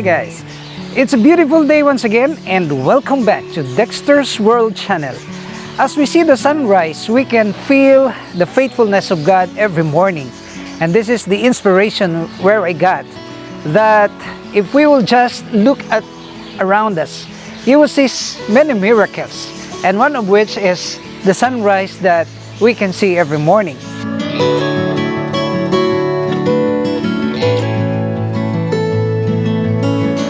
Hi guys, it's a beautiful day once again and welcome back to Dexter's World channel. As we see the sunrise, we can feel the faithfulness of God every morning. And this is the inspiration where I got that if we will just look at around us, you will see many miracles, and one of which is the sunrise that we can see every morning.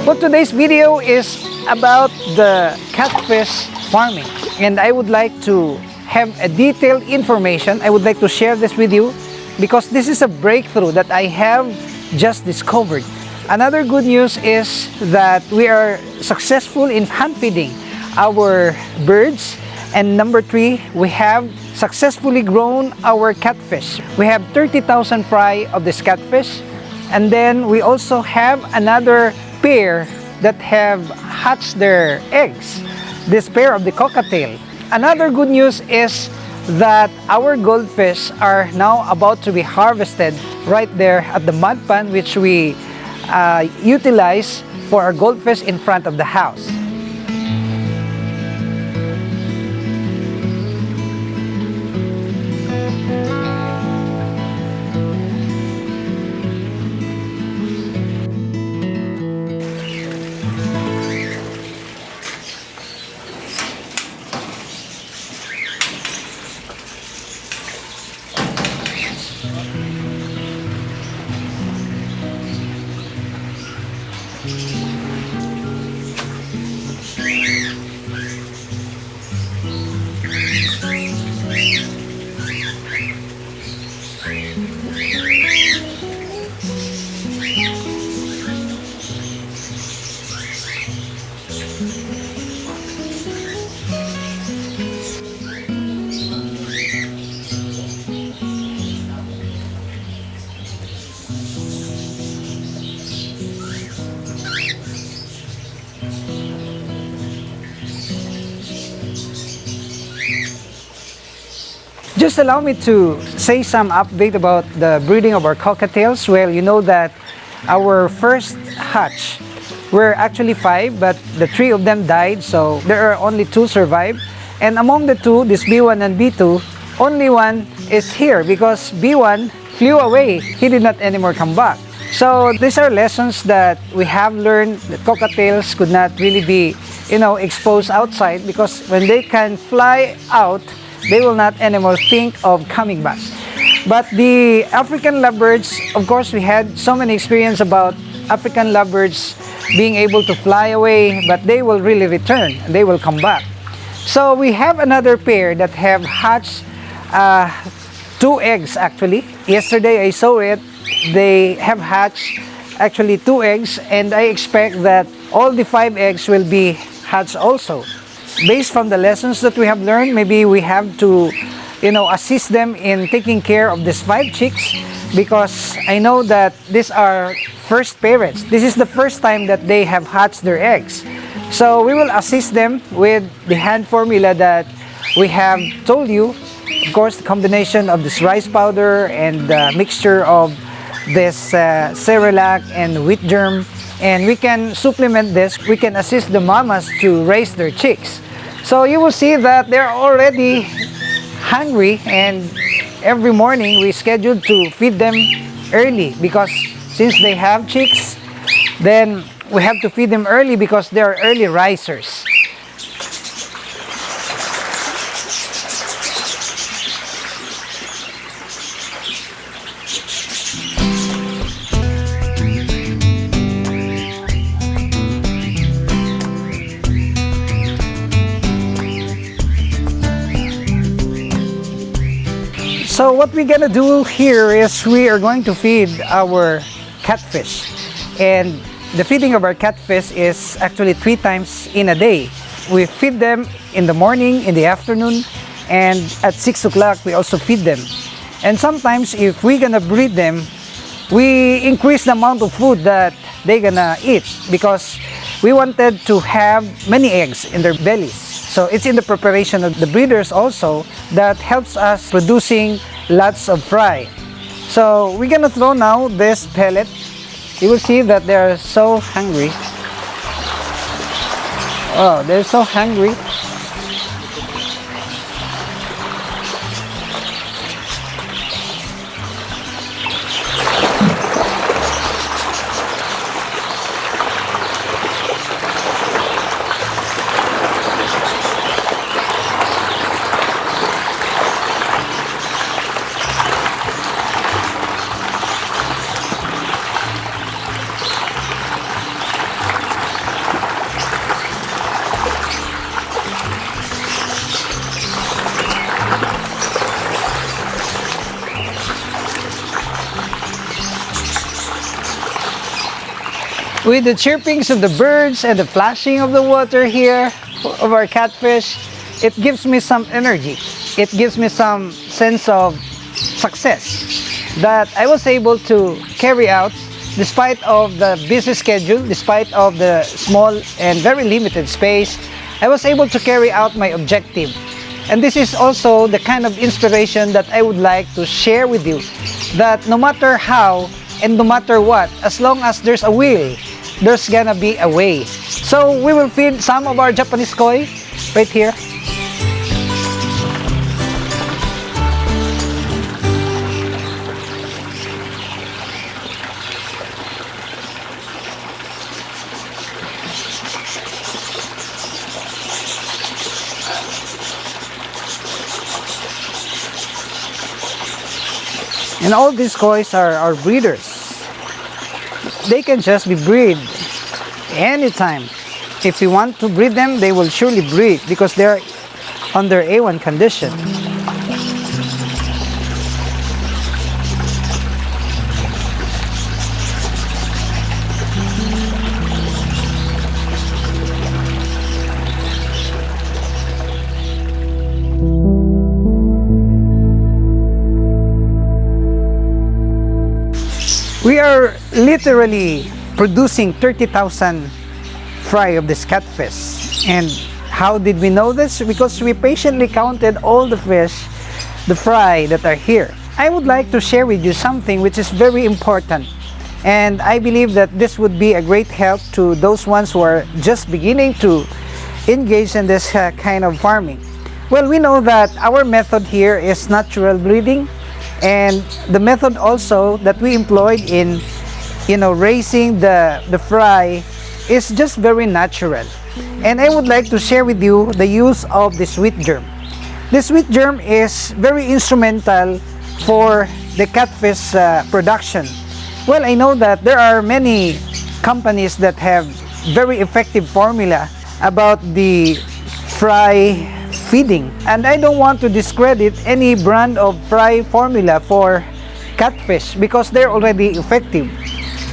Well, today's video is about the catfish farming, and I would like to have a detailed information. I would like to share this with you because this is a breakthrough that I have just discovered. Another good news is that we are successful in hand feeding our birds, and number 3, we have successfully grown our catfish. We have 30,000 fry of this catfish, and then we also have another pair that have hatched their eggs, this pair of the cockatiel. Another good news is that our goldfish are now about to be harvested right there at the mud pond, which we utilize for our goldfish in front of the house. Just allow me to say some update about the breeding of our cockatiels. Well, you know that our first hatch were actually 5, but the 3 of them died, so there are only 2 survived. And among the 2, this B1 and B2, only one is here because B1 flew away. He did not anymore come back. So these are lessons that we have learned that cockatiels could not really be, exposed outside, because when they can fly out, they will not anymore think of coming back. But the African lovebirds, of course, we had so many experience about African lovebirds being able to fly away, but they will really return. They will come back. So we have another pair that have hatched 2 eggs actually. Yesterday I saw it. They have hatched actually 2 eggs, and I expect that all the 5 eggs will be hatched also. Based from the lessons that we have learned, maybe we have to, assist them in taking care of these 5 chicks, because I know that these are first parents. This is the first time that they have hatched their eggs. So we will assist them with the hand formula that we have told you. Of course, the combination of this rice powder and the mixture of this Cerelac and wheat germ. And we can supplement this. We can assist the mamas to raise their chicks. So you will see that they're already hungry, and every morning we schedule to feed them early, because since they have chicks, then we have to feed them early because they are early risers. So what we're gonna do here is we are going to feed our catfish, and the feeding of our catfish is actually 3 times in a day. We feed them in the morning, in the afternoon, and at 6 o'clock we also feed them. And sometimes if we're gonna breed them, we increase the amount of food that they're gonna eat, because we wanted to have many eggs in their bellies. So it's in the preparation of the breeders also that helps us producing lots of fry. So we're gonna throw now this pellet you will see that they are so hungry. Oh, they're so hungry. With the chirpings of the birds and the flashing of the water here of our catfish, it gives me some energy. It gives me some sense of success that I was able to carry out despite of the busy schedule, despite of the small and very limited space. I was able to carry out my objective. And this is also the kind of inspiration that I would like to share with you, that no matter how and no matter what, as long as there's a will, there's gonna be a way. So we will feed some of our Japanese koi right here. And all these koi are breeders. They can just be bred anytime. If you want to breed them, they will surely breed because they're under A1 condition. We are literally producing 30,000 fry of this catfish. And how did we know this? Because we patiently counted all the fish, the fry that are here. I would like to share with you something which is very important. And I believe that this would be a great help to those ones who are just beginning to engage in this kind of farming. Well, we know that our method here is natural breeding. And the method also that we employed in raising the fry is just very natural. And I would like to share with you the use of the sweet germ. The sweet germ is very instrumental for the catfish production. Well, I know that there are many companies that have very effective formula about the fry feeding, and I don't want to discredit any brand of fry formula for catfish because they're already effective.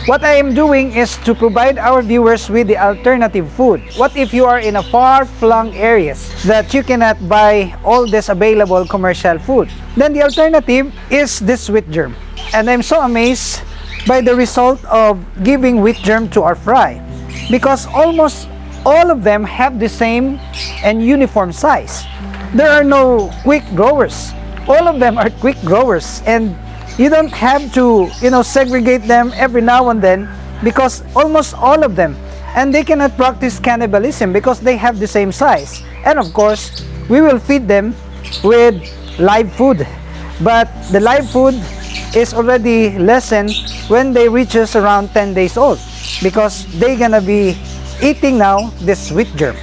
What I am doing is to provide our viewers with the alternative food. What if you are in a far-flung areas that you cannot buy all this available commercial food? Then the alternative is this wheat germ. And I'm so amazed by the result of giving wheat germ to our fry because almost all of them have the same and uniform size. There are no quick growers. All of them are quick growers, and you don't have to segregate them every now and then because almost all of them, and they cannot practice cannibalism because they have the same size. And of course, we will feed them with live food, but the live food is already lessened when they reaches around 10 days old because they're gonna be eating now this sweet germ.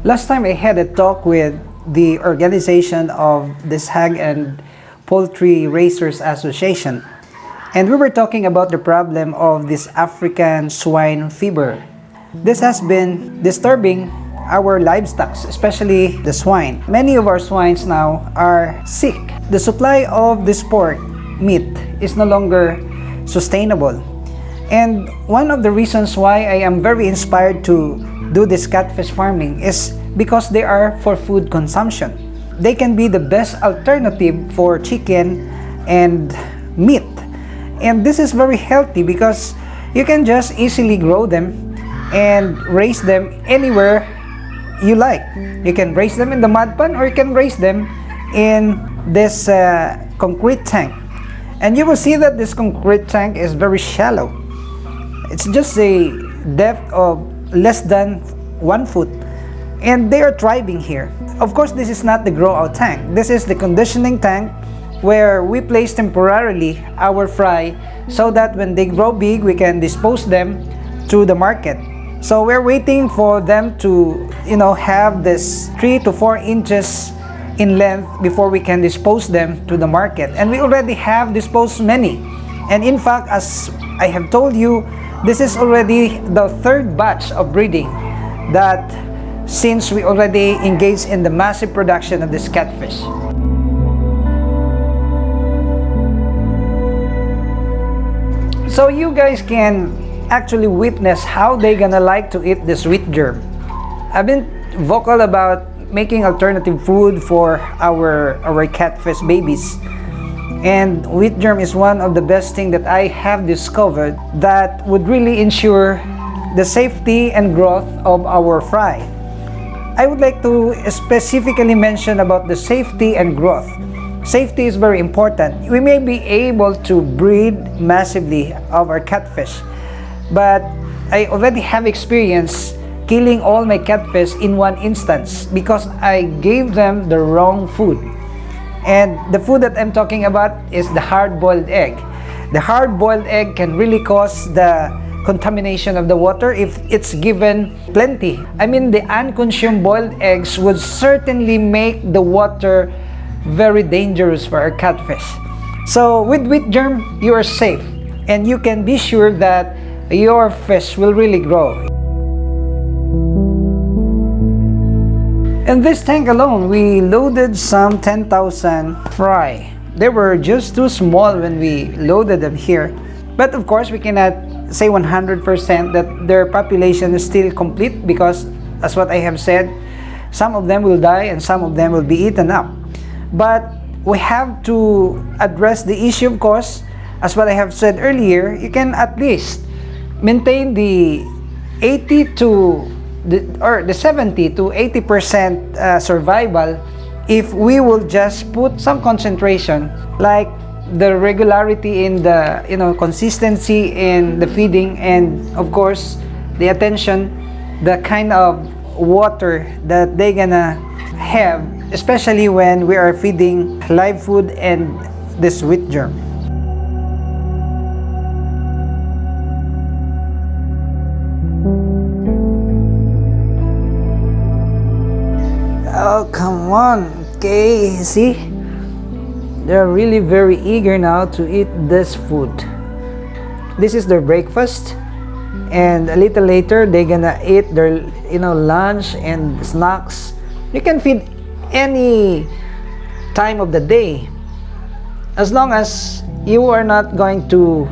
Last time I had a talk with the organization of this Hog and Poultry Raisers Association, and we were talking about the problem of this African swine fever. This has been disturbing our livestock, especially the swine. Many of our swines now are sick. The supply of this pork meat is no longer sustainable. And one of the reasons why I am very inspired to do this catfish farming is because they are for food consumption. They can be the best alternative for chicken and meat. And this is very healthy because you can just easily grow them and raise them anywhere you like. You can raise them in the mud pan, or you can raise them in this concrete tank. And you will see that this concrete tank is very shallow. It's just a depth of less than 1 foot, and they are thriving here. Of course, this is not the grow out tank. This is the conditioning tank where we place temporarily our fry so that when they grow big, we can dispose them to the market. So we're waiting for them to, have this 3 to 4 inches in length before we can dispose them to the market. And we already have disposed many. And in fact, as I have told you, this is already the 3rd batch of breeding that since we already engaged in the massive production of this catfish. So you guys can actually witness how they gonna like to eat this wheat germ. I've been vocal about making alternative food for our catfish babies, and wheat germ is one of the best things that I have discovered that would really ensure the safety and growth of our fry. I would like to specifically mention about the safety and growth. Safety is very important. We may be able to breed massively of our catfish, but I already have experience killing all my catfish in one instance because I gave them the wrong food. And the food that I'm talking about is the hard-boiled egg. The hard-boiled egg can really cause the contamination of the water if it's given plenty. I mean, the unconsumed boiled eggs would certainly make the water very dangerous for our catfish. So with wheat germ, you are safe, and you can be sure that your fish will really grow. In this tank alone, we loaded some 10,000 fry. They were just too small when we loaded them here. But of course, we cannot say 100% that their population is still complete because, as what I have said, some of them will die and some of them will be eaten up. But we have to address the issue, of course. As what I have said earlier, you can at least maintain the 70 to 80% survival if we will just put some concentration, like the regularity in the consistency in the feeding, and of course the attention, the kind of water that they gonna have, especially when we are feeding live food and this wheat germ. Oh, come on. Okay, see? They're really very eager now to eat this food. This is their breakfast, and a little later they're gonna eat their lunch and snacks. You can feed any time of the day as long as you are not going to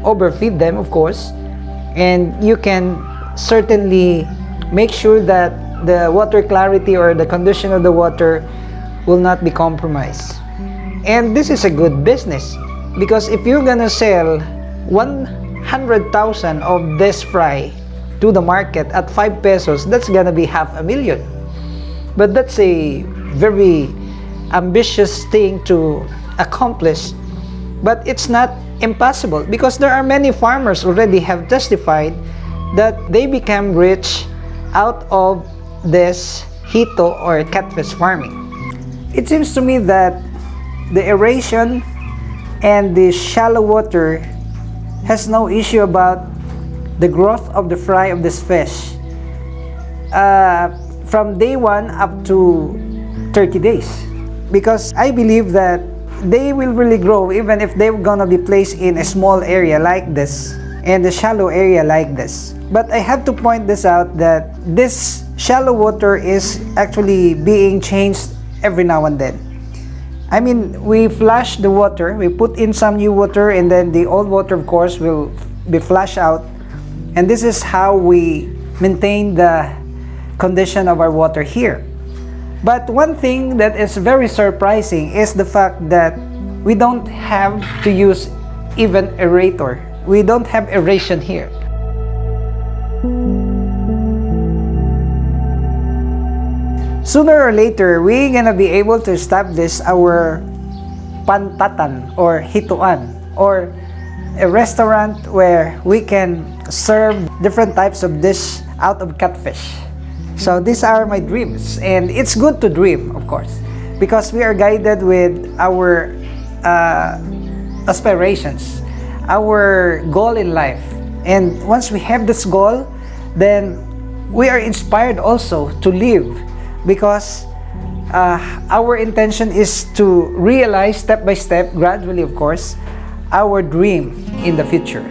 overfeed them, of course, and you can certainly make sure that the water clarity or the condition of the water will not be compromised. And this is a good business because if you're gonna sell 100,000 of this fry to the market at 5 pesos, that's gonna be 500,000. But that's a very ambitious thing to accomplish, but it's not impossible because there are many farmers already have testified that they become rich out of this hito or catfish farming. It seems to me that the aeration and the shallow water has no issue about the growth of the fry of this fish from day 1 up to 30 days, because I believe that they will really grow even if they're gonna be placed in a small area like this and a shallow area like this. But I have to point this out that this shallow water is actually being changed every now and then. I mean, we flush the water, we put in some new water, and then the old water, of course, will be flushed out. And this is how we maintain the condition of our water here. But one thing that is very surprising is the fact that we don't have to use even aerator. We don't have aeration here. Sooner or later, we're gonna be able to establish our pantatan or hituan, or a restaurant where we can serve different types of dish out of catfish. So these are my dreams, and it's good to dream, of course, because we are guided with our aspirations, our goal in life. And once we have this goal, then we are inspired also to live, because our intention is to realize step by step, gradually of course, our dream in the future.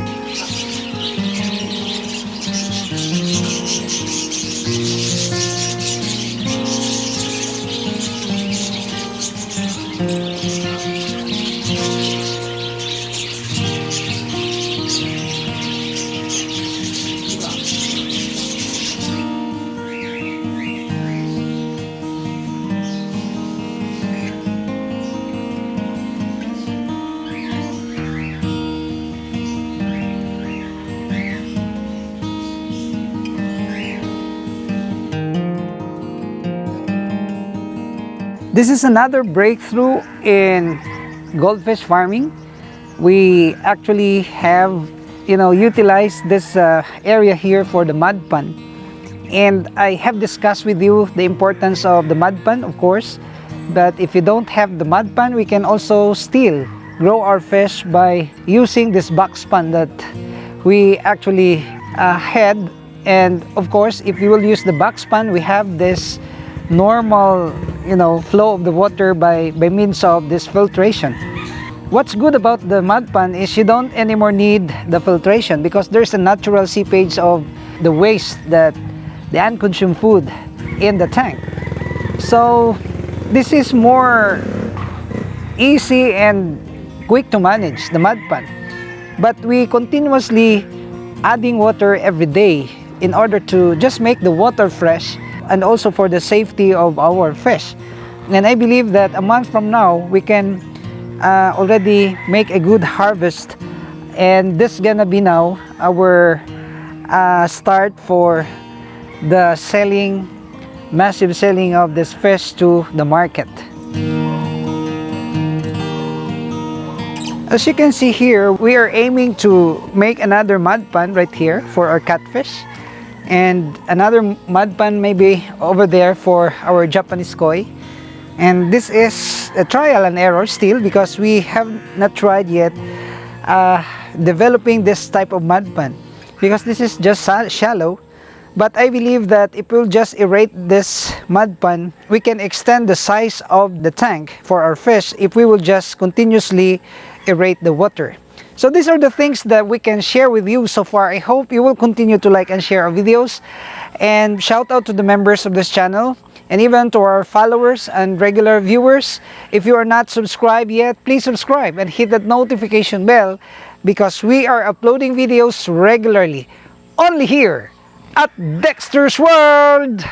This is another breakthrough in goldfish farming. We actually have, utilized this area here for the mud pond. And I have discussed with you the importance of the mud pond, of course. But if you don't have the mud pond, we can also still grow our fish by using this box pond that we actually had. And of course, if you will use the box pond, we have this normal flow of the water by means of this filtration. What's good about the mud pond is you don't anymore need the filtration, because there's a natural seepage of the waste, that the unconsumed food in the tank. So this is more easy and quick to manage, the mud pond. But we continuously adding water every day in order to just make the water fresh, and also for the safety of our fish. And I believe that a month from now, we can already make a good harvest. And this is gonna be now our start for the massive selling of this fish to the market. As you can see here, we are aiming to make another mud pond right here for our catfish, and another mud pond maybe over there for our Japanese koi. And this is a trial and error still, because we have not tried yet developing this type of mud pond, because this is just shallow. But I believe that if we'll just aerate this mud pond, we can extend the size of the tank for our fish if we will just continuously aerate the water. So these are the things that we can share with you so far. I hope you will continue to like and share our videos. And shout out to the members of this channel, and even to our followers and regular viewers. If you are not subscribed yet, please subscribe and hit that notification bell, because we are uploading videos regularly only here at Dexter's World.